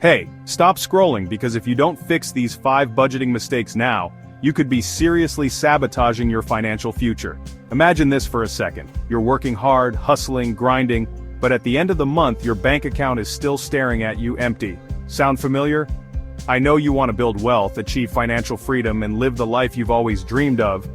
Hey, stop scrolling because if you don't fix these 5 budgeting mistakes now, you could be seriously sabotaging your financial future. Imagine this for a second. You're working hard, hustling, grinding, but at the end of the month your bank account is still staring at you empty. Sound familiar? I know you want to build wealth, achieve financial freedom, and live the life you've always dreamed of.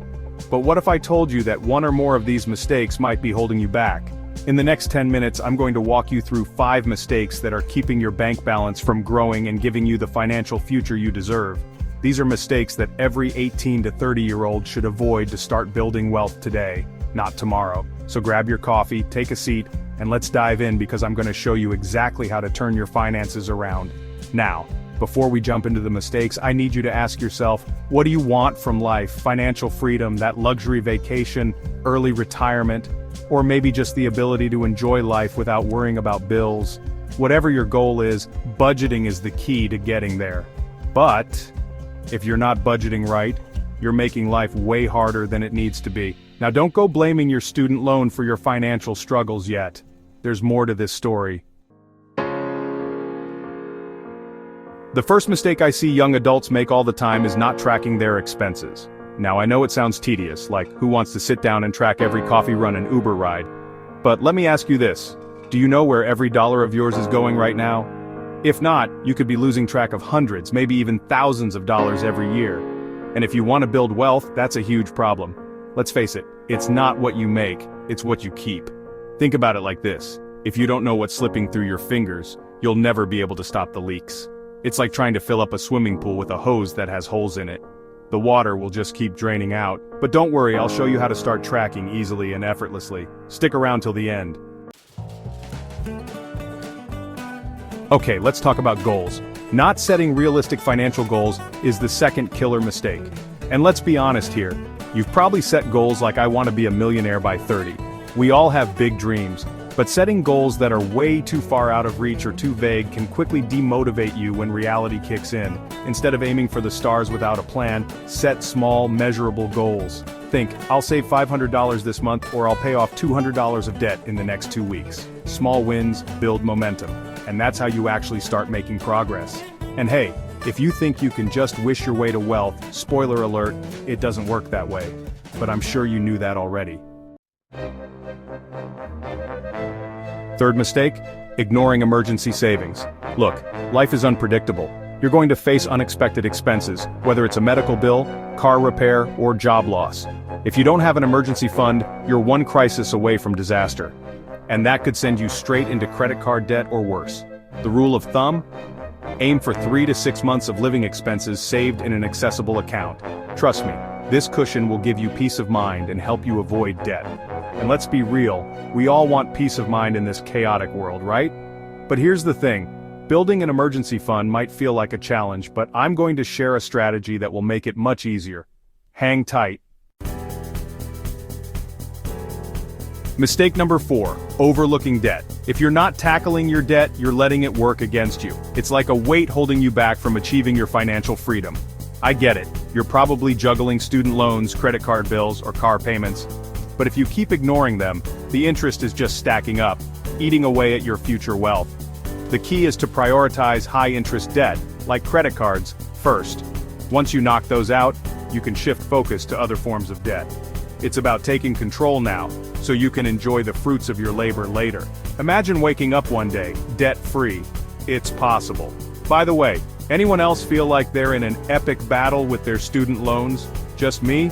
But what if I told you that one or more of these mistakes might be holding you back? In the next 10 minutes, I'm going to walk you through 5 mistakes that are keeping your bank balance from growing and giving you the financial future you deserve. These are mistakes that every 18 to 30-year-old should avoid to start building wealth today, not tomorrow. So grab your coffee, take a seat, and let's dive in because I'm going to show you exactly how to turn your finances around. Now, before we jump into the mistakes, I need you to ask yourself, what do you want from life? Financial freedom, that luxury vacation, early retirement, or maybe just the ability to enjoy life without worrying about bills? Whatever your goal is, budgeting is the key to getting there. But if you're not budgeting right, you're making life way harder than it needs to be. Now don't go blaming your student loan for your financial struggles yet. There's more to this story. The first mistake I see young adults make all the time is not tracking their expenses. Now I know it sounds tedious, like who wants to sit down and track every coffee run and Uber ride? But let me ask you this, do you know where every dollar of yours is going right now? If not, you could be losing track of hundreds, maybe even thousands of dollars every year. And if you want to build wealth, that's a huge problem. Let's face it, it's not what you make, it's what you keep. Think about it like this, if you don't know what's slipping through your fingers, you'll never be able to stop the leaks. It's like trying to fill up a swimming pool with a hose that has holes in it. The water will just keep draining out. But don't worry, I'll show you how to start tracking easily and effortlessly. Stick around till the end. Okay, let's talk about goals. Not setting realistic financial goals is the second killer mistake. And let's be honest here, you've probably set goals like I want to be a millionaire by 30. We all have big dreams. But setting goals that are way too far out of reach or too vague can quickly demotivate you when reality kicks in. Instead of aiming for the stars without a plan, set small, measurable goals. Think, I'll save $500 this month or I'll pay off $200 of debt in the next 2 weeks. Small wins build momentum, and that's how you actually start making progress. And hey, if you think you can just wish your way to wealth, spoiler alert, it doesn't work that way. But I'm sure you knew that already. Third mistake, ignoring emergency savings. Look, life is unpredictable. You're going to face unexpected expenses, whether it's a medical bill, car repair, or job loss. If you don't have an emergency fund, you're one crisis away from disaster. And that could send you straight into credit card debt or worse. The rule of thumb? Aim for 3 to 6 months of living expenses saved in an accessible account. Trust me, this cushion will give you peace of mind and help you avoid debt. And let's be real, we all want peace of mind in this chaotic world, right? But here's the thing, building an emergency fund might feel like a challenge, but I'm going to share a strategy that will make it much easier. Hang tight. Mistake number 4, overlooking debt. If you're not tackling your debt, you're letting it work against you. It's like a weight holding you back from achieving your financial freedom. I get it, you're probably juggling student loans, credit card bills, or car payments. But if you keep ignoring them, the interest is just stacking up, eating away at your future wealth. The key is to prioritize high-interest debt, like credit cards, first. Once you knock those out, you can shift focus to other forms of debt. It's about taking control now, so you can enjoy the fruits of your labor later. Imagine waking up one day, debt-free. It's possible. By the way, anyone else feel like they're in an epic battle with their student loans? Just me?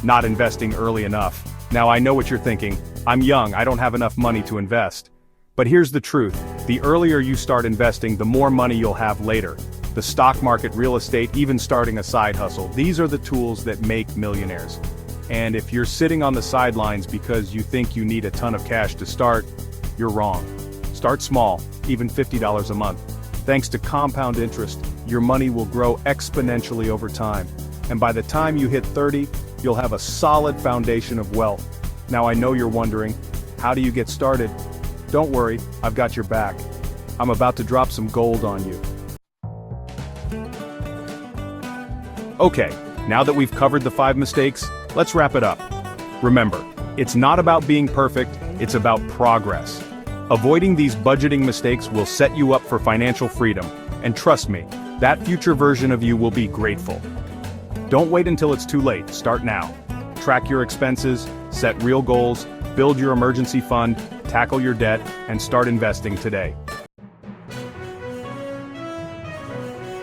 Not investing early enough. Now I know what you're thinking, I'm young, I don't have enough money to invest. But here's the truth, the earlier you start investing, the more money you'll have later. The stock market, real estate, even starting a side hustle, these are the tools that make millionaires. And if you're sitting on the sidelines because you think you need a ton of cash to start, you're wrong. Start small, even $50 a month. Thanks to compound interest, your money will grow exponentially over time. And by the time you hit 30, you'll have a solid foundation of wealth. Now I know you're wondering, how do you get started? Don't worry, I've got your back. I'm about to drop some gold on you. Okay, now that we've covered the 5 mistakes, let's wrap it up. Remember, it's not about being perfect, it's about progress. Avoiding these budgeting mistakes will set you up for financial freedom, and trust me, that future version of you will be grateful. Don't wait until it's too late, start now. Track your expenses, set real goals, build your emergency fund, tackle your debt, and start investing today.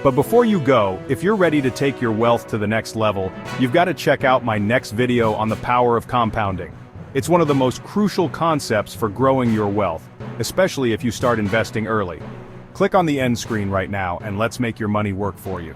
But before you go, if you're ready to take your wealth to the next level, you've got to check out my next video on the power of compounding. It's one of the most crucial concepts for growing your wealth, especially if you start investing early. Click on the end screen right now and let's make your money work for you.